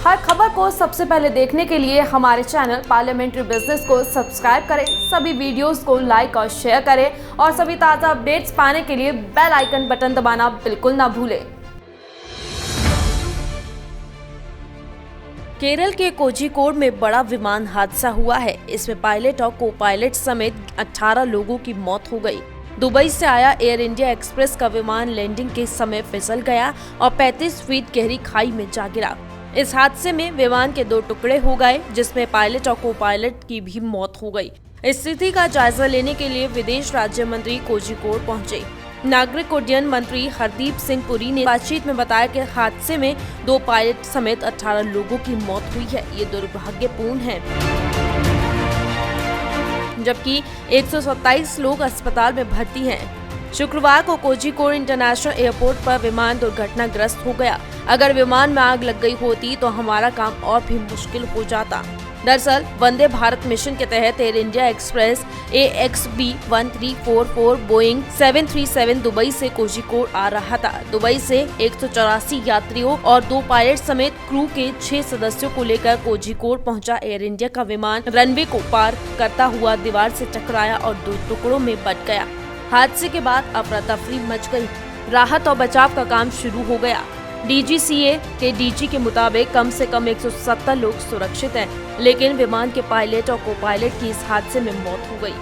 हर खबर को सबसे पहले देखने के लिए हमारे चैनल पार्लियामेंट्री बिजनेस को सब्सक्राइब करें, सभी वीडियोस को लाइक और शेयर करें और सभी ताज़ा अपडेट्स पाने के लिए बेल आइकन बटन दबाना बिल्कुल ना भूलें। केरल के कोझिकोड में बड़ा विमान हादसा हुआ है। इसमें पायलट और को पायलट समेत 18 लोगों की मौत हो गई। दुबई से आया एयर इंडिया एक्सप्रेस का विमान लैंडिंग के समय फिसल गया और 35 फीट गहरी खाई में जा गिरा। इस हादसे में विमान के 2 टुकड़े हो गए, जिसमें पायलट और को पायलट की भी मौत हो गई। स्थिति का जायजा लेने के लिए विदेश राज्य मंत्री कोझिकोड पहुंचे। नागरिक उड्डयन मंत्री हरदीप सिंह पुरी ने बातचीत में बताया कि हादसे में 2 पायलट समेत 18 लोगों की मौत हुई है। ये दुर्भाग्यपूर्ण है, जबकि 127 लोग अस्पताल में भर्ती हैं। शुक्रवार को कोझिकोड इंटरनेशनल एयरपोर्ट पर विमान दुर्घटनाग्रस्त हो गया। अगर विमान में आग लग गई होती तो हमारा काम और भी मुश्किल हो जाता। दरअसल वंदे भारत मिशन के तहत air India express AXB 1344 Boeing 737 Dubai से कोझिकोड आ रहा था। दुबई से 184 यात्रियों और 2 पायलट समेत क्रू के 6 सदस्यों को लेकर कोझिकोड पहुंचा एयर इंडिया का विमान रनवे को पार करता हुआ दीवार से टकराया और 2 टुकड़ों में बंट गया। हादसे के बाद अफरा तफरी मच गई। राहत और बचाव का काम शुरू हो गया। DGCA के DG के मुताबिक कम से कम 170 लोग सुरक्षित हैं, लेकिन विमान के पायलट और को पायलट की इस हादसे में मौत हो गई।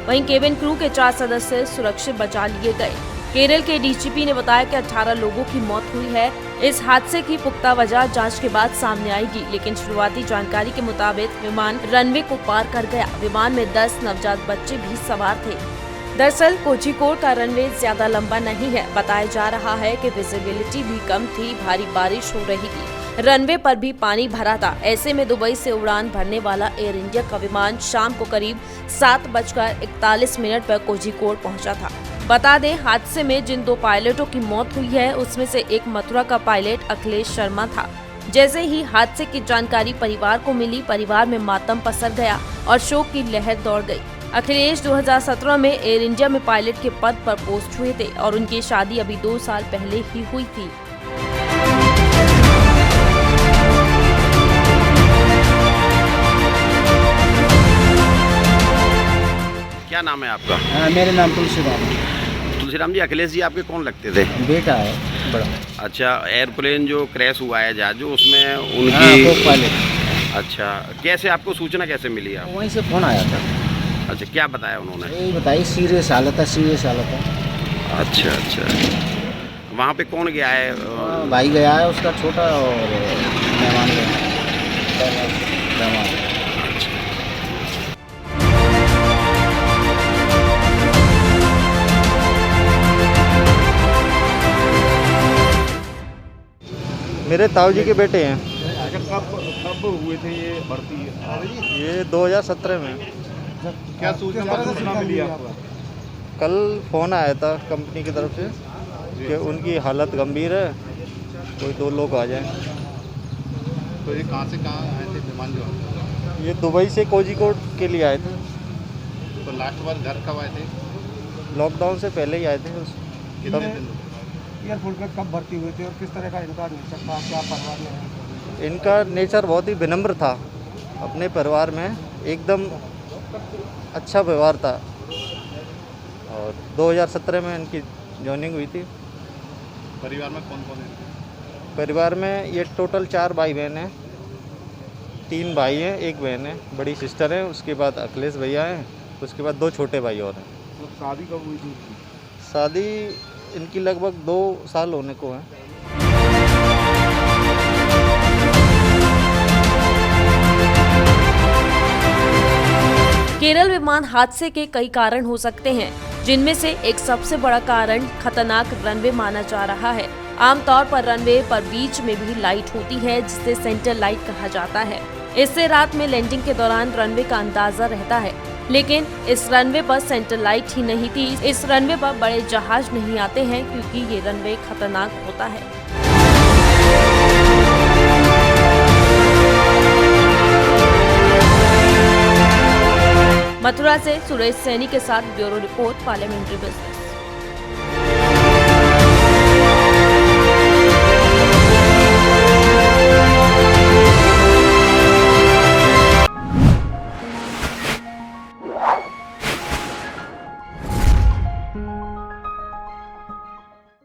वहीं केबिन क्रू के 4 सदस्य सुरक्षित बचा लिए गए। केरल के DGP ने बताया कि 18 लोगों की मौत हुई है। इस हादसे की पुख्ता वजह जांच के बाद सामने आएगी, लेकिन शुरुआती जानकारी के मुताबिक विमान रनवे को पार कर गया। विमान में 10 नवजात बच्चे भी सवार थे। दरअसल कोझिकोड का रनवे ज्यादा लंबा नहीं है। बताया जा रहा है कि विजिबिलिटी भी कम थी, भारी बारिश हो रही थी, रनवे पर भी पानी भरा था। ऐसे में दुबई से उड़ान भरने वाला एयर इंडिया का विमान शाम को करीब 7:41 पर कोझिकोड पहुंचा था। बता दें, हादसे में जिन 2 पायलटों की मौत हुई है, उसमें से एक मथुरा का पायलट अखिलेश शर्मा था। जैसे ही हादसे की जानकारी परिवार को मिली, परिवार में मातम पसर गया और शोक की लहर दौड़ गई। अखिलेश 2017 में एयर इंडिया में पायलट के पद पर पोस्ट हुए थे और उनकी शादी अभी 2 साल पहले ही हुई थी। क्या नाम है आपका? मेरा नाम तुलसीराम है। तुलसीराम जी, अखिलेश जी आपके कौन लगते थे? बेटा है बड़ा। अच्छा, एयरप्लेन जो क्रैश हुआ है जहाज जो, उसमें उनकी वो पायलट। अच्छा, कैसे आपको सूचना कैसे मिली? आप वहीं से फोन आया था। अच्छा, क्या बताया उन्होंने? यही बताइए, सीरियस हालत है। अच्छा अच्छा, वहाँ पे कौन गया है? भाई गया है उसका छोटा, और मेहमान गया। मेरे ताऊ जी के बेटे हैं। अच्छा, कब हुए थे ये भर्ती? ये 2017 में। क्या सूचना मिली आपको? कल फ़ोन आया था कंपनी की तरफ से कि उनकी हालत गंभीर है, कोई 2 लोग आ जाएं। तो ये कहाँ से कहाँ आए थे विमान जो? ये दुबई से कोझिकोड के लिए आए थे। तो लास्ट बार घर कब आए थे? लॉकडाउन से पहले ही आए थे। कितने दिन? एयरपोर्ट पर कब भर्ती हुए थे और किस तरह का इनका नेचर था? क्या परिवार में? इनका नेचर बहुत ही विनम्र था। अपने परिवार में एकदम अच्छा व्यवहार था और 2017 में इनकी जॉइनिंग हुई थी। परिवार में कौन कौन है? परिवार में ये टोटल 4 भाई बहन हैं। 3 भाई हैं, 1 बहन है, बड़ी सिस्टर है। उसके बाद अखिलेश भैया हैं, उसके बाद 2 छोटे भाई और हैं। तो शादी कब हुई थी? शादी इनकी लगभग 2 साल होने को है। केरल विमान हादसे के कई कारण हो सकते हैं, जिनमें से एक सबसे बड़ा कारण खतरनाक रनवे माना जा रहा है। आमतौर पर रनवे पर बीच में भी लाइट होती है, जिसे सेंटर लाइट कहा जाता है। इससे रात में लैंडिंग के दौरान रनवे का अंदाजा रहता है, लेकिन इस रनवे पर सेंटर लाइट ही नहीं थी। इस रनवे पर बड़े जहाज नहीं आते हैं क्योंकि ये रनवे खतरनाक होता है। मथुरा से सुरेश सैनी के साथ ब्यूरो रिपोर्ट, पार्लियामेंट्री बिजनेस। है।